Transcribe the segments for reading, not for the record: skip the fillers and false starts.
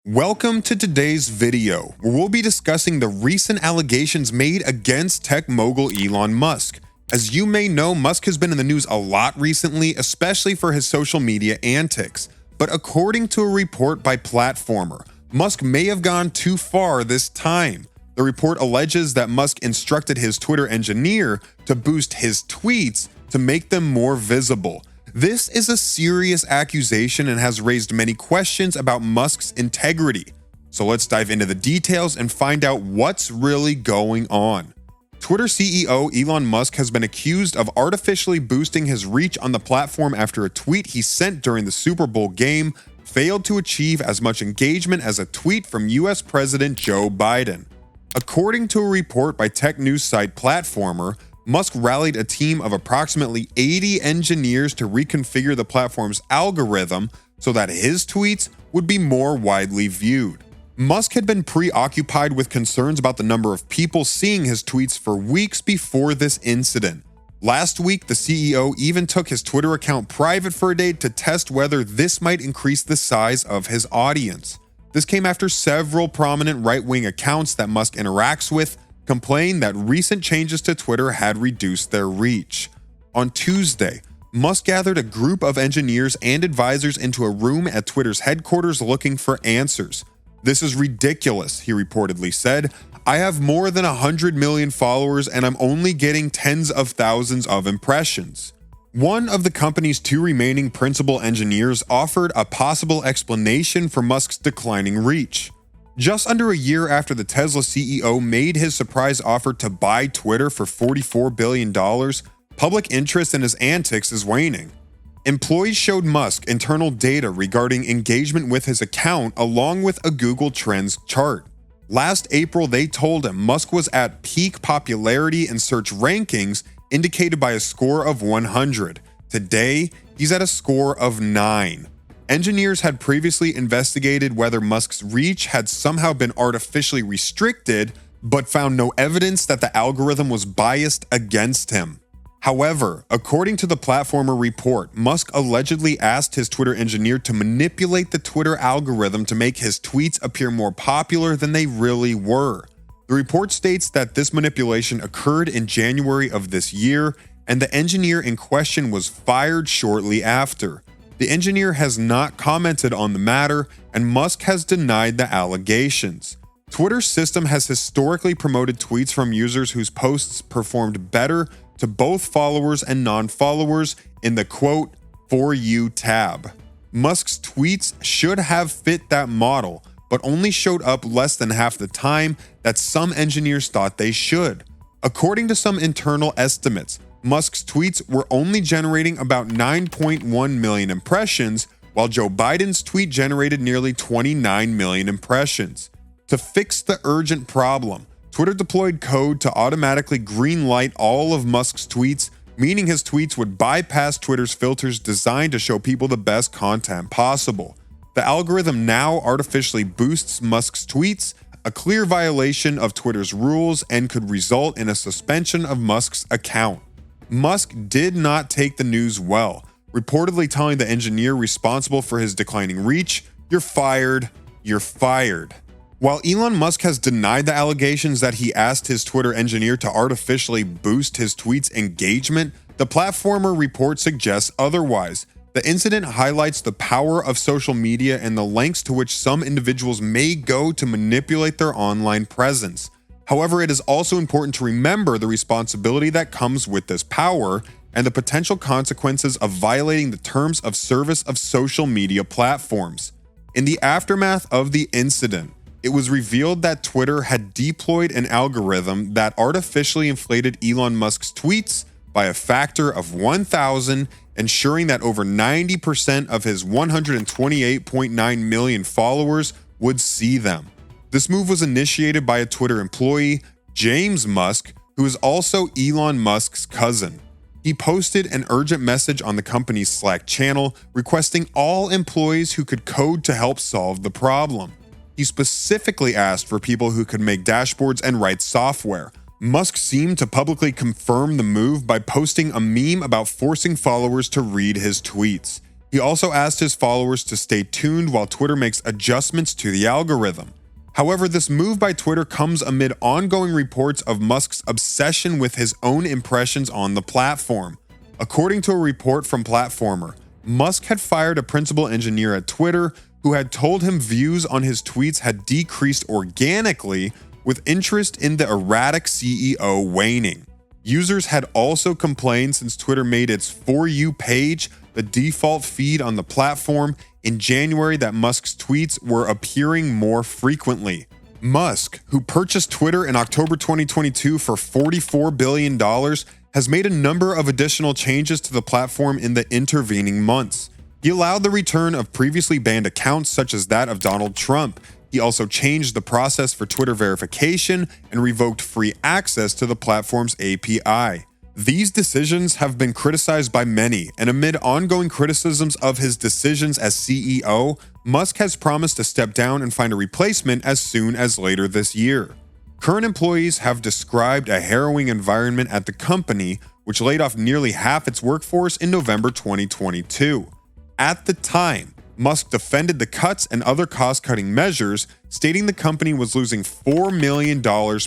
Welcome to today's video, where we'll be discussing the recent allegations made against tech mogul Elon Musk. As you may know, Musk has been in the news a lot recently, especially for his social media antics. But according to a report by Platformer, Musk may have gone too far this time. The report alleges that Musk instructed his Twitter engineer to boost his tweets to make them more visible. This is a serious accusation and has raised many questions about Musk's integrity. So let's dive into the details and find out what's really going on. Twitter CEO Elon Musk has been accused of artificially boosting his reach on the platform after a tweet he sent during the Super Bowl game failed to achieve as much engagement as a tweet from US President Joe Biden. According to a report by tech news site Platformer, Musk rallied a team of approximately 80 engineers to reconfigure the platform's algorithm so that his tweets would be more widely viewed. Musk had been preoccupied with concerns about the number of people seeing his tweets for weeks before this incident. Last week, the CEO even took his Twitter account private for a day to test whether this might increase the size of his audience. This came after several prominent right-wing accounts that Musk interacts with complained that recent changes to Twitter had reduced their reach. On Tuesday, Musk gathered a group of engineers and advisors into a room at Twitter's headquarters looking for answers. "This is ridiculous," he reportedly said. "I have more than 100 million followers and I'm only getting tens of thousands of impressions." One of the company's two remaining principal engineers offered a possible explanation for Musk's declining reach. Just under a year after the Tesla CEO made his surprise offer to buy Twitter for $44 billion, public interest in his antics is waning. Employees showed Musk internal data regarding engagement with his account along with a Google Trends chart. Last April, they told him Musk was at peak popularity in search rankings indicated by a score of 100. Today, he's at a score of 9. Engineers had previously investigated whether Musk's reach had somehow been artificially restricted, but found no evidence that the algorithm was biased against him. However, according to the Platformer report, Musk allegedly asked his Twitter engineer to manipulate the Twitter algorithm to make his tweets appear more popular than they really were. The report states that this manipulation occurred in January of this year, and the engineer in question was fired shortly after. The engineer has not commented on the matter, and Musk has denied the allegations. Twitter's system has historically promoted tweets from users whose posts performed better to both followers and non-followers in the quote, For You tab. Musk's tweets should have fit that model, but only showed up less than half the time that some engineers thought they should. According to some internal estimates, Musk's tweets were only generating about 9.1 million impressions, while Joe Biden's tweet generated nearly 29 million impressions. To fix the urgent problem, Twitter deployed code to automatically greenlight all of Musk's tweets, meaning his tweets would bypass Twitter's filters designed to show people the best content possible. The algorithm now artificially boosts Musk's tweets, a clear violation of Twitter's rules, and could result in a suspension of Musk's account. Musk did not take the news well, reportedly telling the engineer responsible for his declining reach, "You're fired, you're fired." While Elon Musk has denied the allegations that he asked his Twitter engineer to artificially boost his tweets' engagement, the Platformer report suggests otherwise. The incident highlights the power of social media and the lengths to which some individuals may go to manipulate their online presence. However, it is also important to remember the responsibility that comes with this power and the potential consequences of violating the terms of service of social media platforms. In the aftermath of the incident, it was revealed that Twitter had deployed an algorithm that artificially inflated Elon Musk's tweets by a factor of 1,000, ensuring that over 90% of his 128.9 million followers would see them. This move was initiated by a Twitter employee, James Musk, who is also Elon Musk's cousin. He posted an urgent message on the company's Slack channel requesting all employees who could code to help solve the problem. He specifically asked for people who could make dashboards and write software. Musk seemed to publicly confirm the move by posting a meme about forcing followers to read his tweets. He also asked his followers to stay tuned while Twitter makes adjustments to the algorithm. However, this move by Twitter comes amid ongoing reports of Musk's obsession with his own impressions on the platform. According to a report from Platformer, Musk had fired a principal engineer at Twitter who had told him views on his tweets had decreased organically, with interest in the erratic CEO waning. Users had also complained since Twitter made its For You page the default feed on the platform in January that Musk's tweets were appearing more frequently. Musk, who purchased Twitter in October 2022 for $44 billion, has made a number of additional changes to the platform in the intervening months. He allowed the return of previously banned accounts such as that of Donald Trump. He also changed the process for Twitter verification and revoked free access to the platform's API. These decisions have been criticized by many, and amid ongoing criticisms of his decisions as CEO, Musk has promised to step down and find a replacement as soon as later this year. Current employees have described a harrowing environment at the company, which laid off nearly half its workforce in November 2022. At the time, Musk defended the cuts and other cost-cutting measures, stating the company was losing $4 million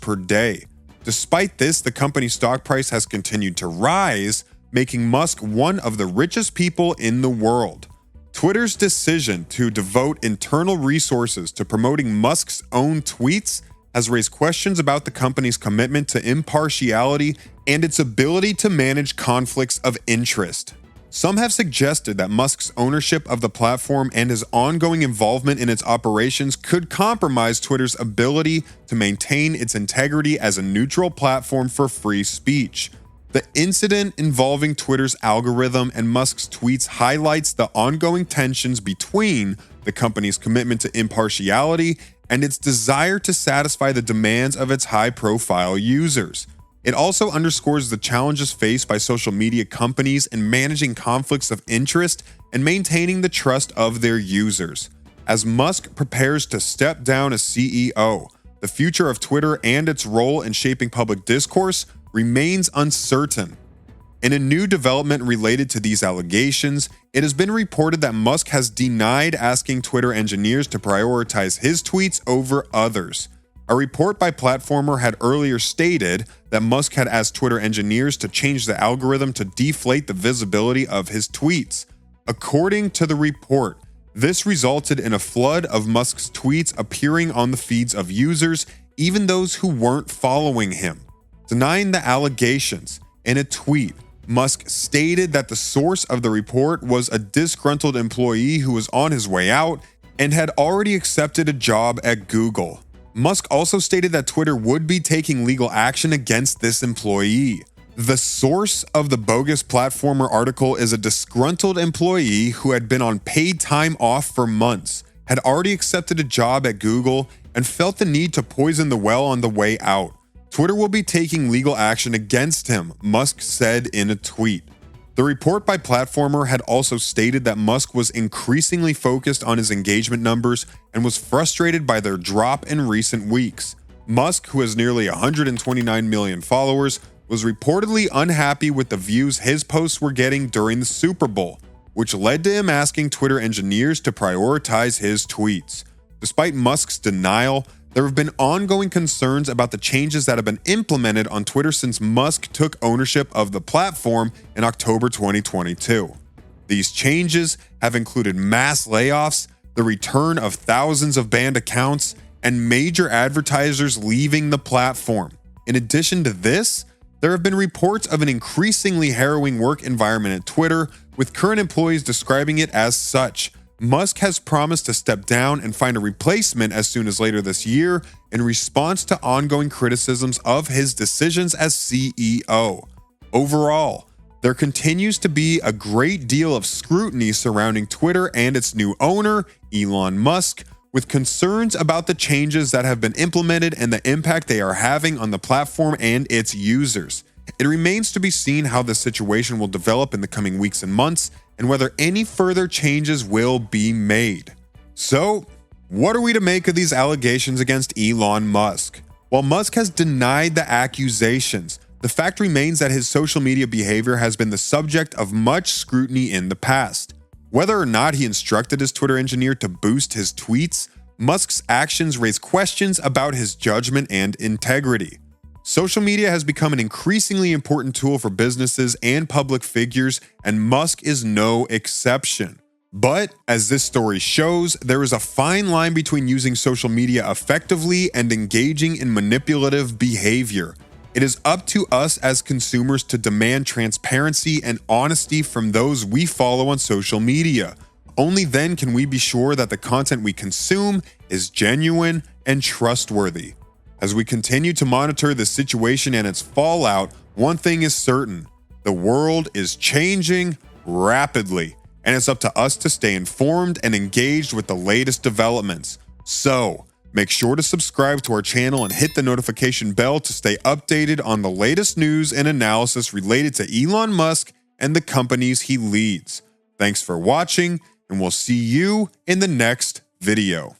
per day. Despite this, the company's stock price has continued to rise, making Musk one of the richest people in the world. Twitter's decision to devote internal resources to promoting Musk's own tweets has raised questions about the company's commitment to impartiality and its ability to manage conflicts of interest. Some have suggested that Musk's ownership of the platform and his ongoing involvement in its operations could compromise Twitter's ability to maintain its integrity as a neutral platform for free speech. The incident involving Twitter's algorithm and Musk's tweets highlights the ongoing tensions between the company's commitment to impartiality and its desire to satisfy the demands of its high-profile users. It also underscores the challenges faced by social media companies in managing conflicts of interest and maintaining the trust of their users. As Musk prepares to step down as CEO, the future of Twitter and its role in shaping public discourse remains uncertain. In a new development related to these allegations, it has been reported that Musk has denied asking Twitter engineers to prioritize his tweets over others. A report by Platformer had earlier stated that Musk had asked Twitter engineers to change the algorithm to deflate the visibility of his tweets. According to the report, this resulted in a flood of Musk's tweets appearing on the feeds of users, even those who weren't following him. Denying the allegations, in a tweet, Musk stated that the source of the report was a disgruntled employee who was on his way out and had already accepted a job at Google. Musk also stated that Twitter would be taking legal action against this employee. The source of the bogus Platformer article is a disgruntled employee who had been on paid time off for months, had already accepted a job at Google, and felt the need to poison the well on the way out. Twitter will be taking legal action against him, Musk said in a tweet. The report by Platformer had also stated that Musk was increasingly focused on his engagement numbers and was frustrated by their drop in recent weeks. Musk, who has nearly 129 million followers, was reportedly unhappy with the views his posts were getting during the Super Bowl, which led to him asking Twitter engineers to prioritize his tweets. Despite Musk's denial, there have been ongoing concerns about the changes that have been implemented on Twitter since Musk took ownership of the platform in October 2022. These changes have included mass layoffs, the return of thousands of banned accounts, and major advertisers leaving the platform. In addition to this, there have been reports of an increasingly harrowing work environment at Twitter, with current employees describing it as such. Musk has promised to step down and find a replacement as soon as later this year in response to ongoing criticisms of his decisions as CEO. Overall, there continues to be a great deal of scrutiny surrounding Twitter and its new owner, Elon Musk, with concerns about the changes that have been implemented and the impact they are having on the platform and its users. It remains to be seen how this situation will develop in the coming weeks and months, and whether any further changes will be made. So, what are we to make of these allegations against Elon Musk? While Musk has denied the accusations, the fact remains that his social media behavior has been the subject of much scrutiny in the past. Whether or not he instructed his Twitter engineer to boost his tweets, Musk's actions raise questions about his judgment and integrity. Social media has become an increasingly important tool for businesses and public figures, and Musk is no exception. But, as this story shows, there is a fine line between using social media effectively and engaging in manipulative behavior. It is up to us as consumers to demand transparency and honesty from those we follow on social media. Only then can we be sure that the content we consume is genuine and trustworthy. As we continue to monitor the situation and its fallout, one thing is certain: the world is changing rapidly, and it's up to us to stay informed and engaged with the latest developments. So, make sure to subscribe to our channel and hit the notification bell to stay updated on the latest news and analysis related to Elon Musk and the companies he leads. Thanks for watching, and we'll see you in the next video.